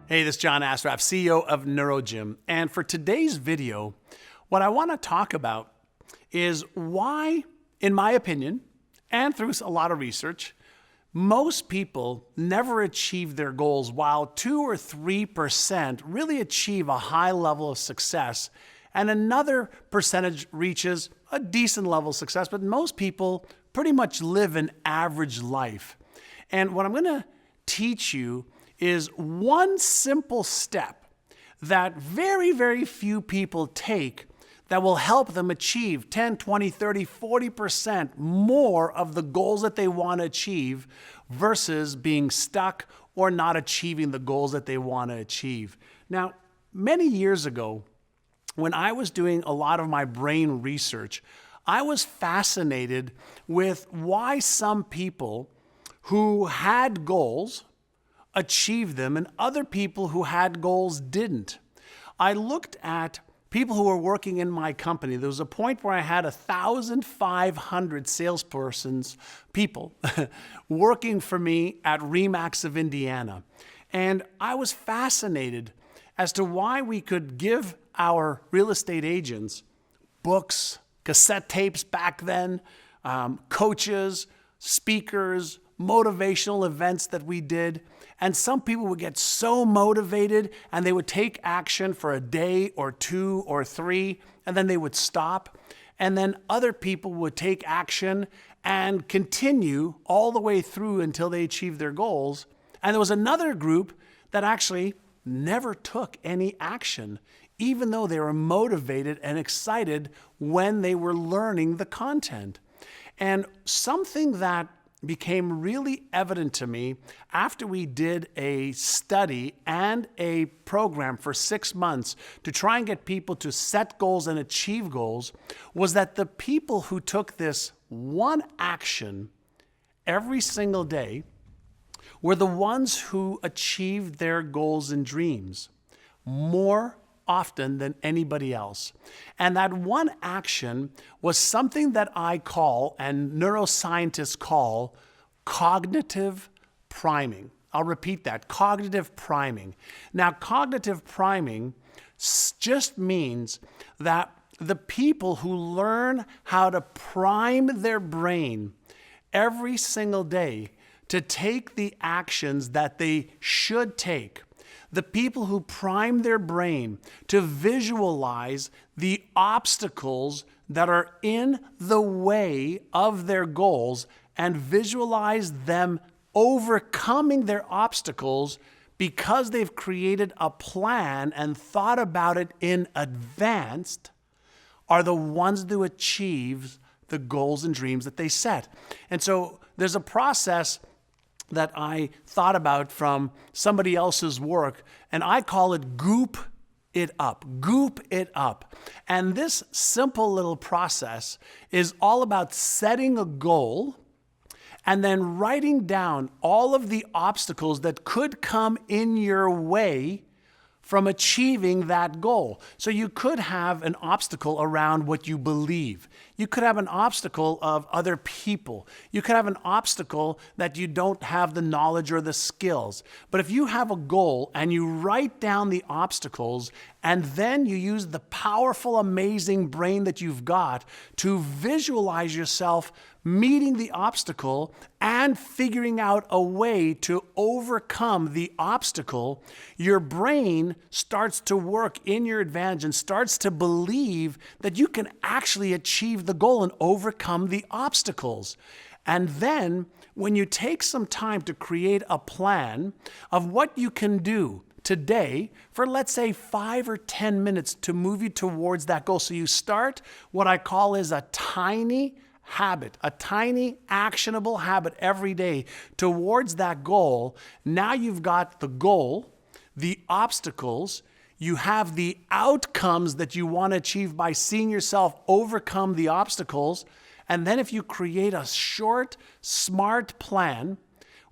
Hey, this is John Assaraf, CEO of NeuroGym. And for today's video, what I want to talk about is why, in my opinion, and through a lot of research, most people never achieve their goals while 2 or 3% really achieve a high level of success and another percentage reaches a decent level of success, but most people pretty much live an average life. And what I'm going to teach you is one simple step that very, very few people take that will help them achieve 10, 20, 30, 40% more of the goals that they want to achieve versus being stuck or not achieving the goals that they want to achieve. Now, many years ago, when I was doing a lot of my brain research, I was fascinated with why some people who had goals achieved them and other people who had goals didn't. I looked at people who were working in my company. There was a point where I had 1,500 salespersons, people, working for me at Remax of Indiana. And I was fascinated as to why we could give our real estate agents books, cassette tapes back then, coaches, speakers, motivational events that we did. And some people would get so motivated and they would take action for a day or 2 or 3, and then they would stop. And then other people would take action and continue all the way through until they achieved their goals. And there was another group that actually never took any action, even though they were motivated and excited when they were learning the content. And something that became really evident to me after we did a study and a program for 6 months to try and get people to set goals and achieve goals was that the people who took this one action every single day were the ones who achieved their goals and dreams more often than anybody else. And that one action was something that I call, and neuroscientists call, cognitive priming. I'll repeat that, cognitive priming. Now, cognitive priming just means that the people who learn how to prime their brain every single day to take the actions that they should take, the people who prime their brain to visualize the obstacles that are in the way of their goals and visualize them overcoming their obstacles because they've created a plan and thought about it in advance, are the ones that achieve the goals and dreams that they set. And so there's a process that I thought about from somebody else's work, and I call it goop it up. Goop it up. And this simple little process is all about setting a goal and then writing down all of the obstacles that could come in your way from achieving that goal. So you could have an obstacle around what you believe. You could have an obstacle of other people. You could have an obstacle that you don't have the knowledge or the skills. But if you have a goal and you write down the obstacles and then you use the powerful, amazing brain that you've got to visualize yourself meeting the obstacle and figuring out a way to overcome the obstacle, your brain starts to work in your advantage and starts to believe that you can actually achieve the goal and overcome the obstacles. And then when you take some time to create a plan of what you can do today for, let's say, 5 or 10 minutes to move you towards that goal. So you start what I call is a tiny habit, a tiny actionable habit every day towards that goal. Now you've got the goal, the obstacles, you have the outcomes that you want to achieve by seeing yourself overcome the obstacles. And then if you create a short, smart plan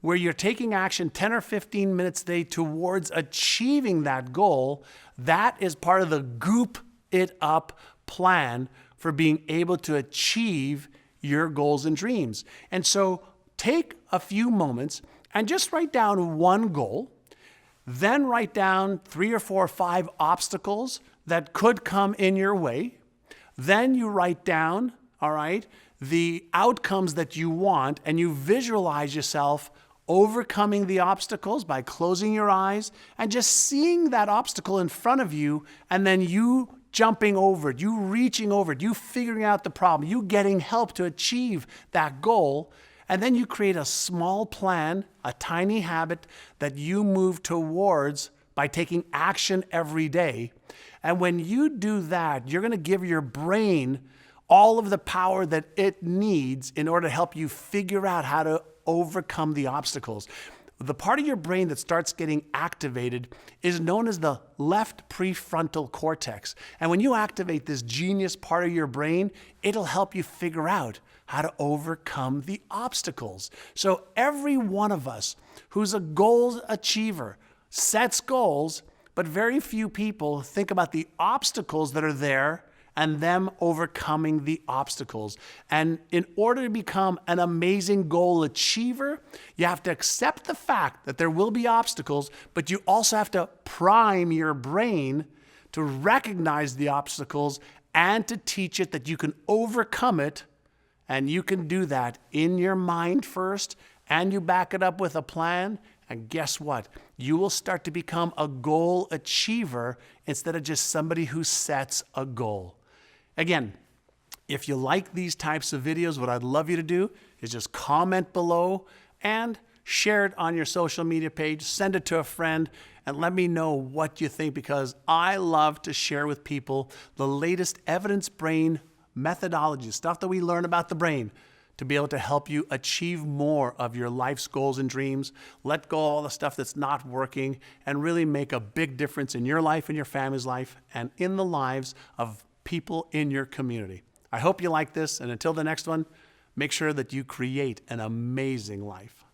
where you're taking action 10 or 15 minutes a day towards achieving that goal, that is part of the goop it up plan for being able to achieve your goals and dreams. And so take a few moments and just write down one goal. Then write down 3 or 4 or 5 obstacles that could come in your way. Then you write down, all right, the outcomes that you want, and you visualize yourself overcoming the obstacles by closing your eyes and just seeing that obstacle in front of you, and then you jumping over it, you reaching over it, you figuring out the problem, you getting help to achieve that goal. And then you create a small plan, a tiny habit that you move towards by taking action every day. And when you do that, you're going to give your brain all of the power that it needs in order to help you figure out how to overcome the obstacles. The part of your brain that starts getting activated is known as the left prefrontal cortex. And when you activate this genius part of your brain, it'll help you figure out how to overcome the obstacles. So every one of us who's a goal achiever sets goals, but very few people think about the obstacles that are there and them overcoming the obstacles. And in order to become an amazing goal achiever, you have to accept the fact that there will be obstacles, but you also have to prime your brain to recognize the obstacles and to teach it that you can overcome it. And you can do that in your mind first, and you back it up with a plan. And guess what? You will start to become a goal achiever instead of just somebody who sets a goal. Again, if you like these types of videos, what I'd love you to do is just comment below and share it on your social media page, send it to a friend, and let me know what you think, because I love to share with people the latest evidence-based methodology, stuff that we learn about the brain to be able to help you achieve more of your life's goals and dreams, let go of all the stuff that's not working, and really make a big difference in your life and your family's life and in the lives of people in your community. I hope you like this, and until the next one, make sure that you create an amazing life.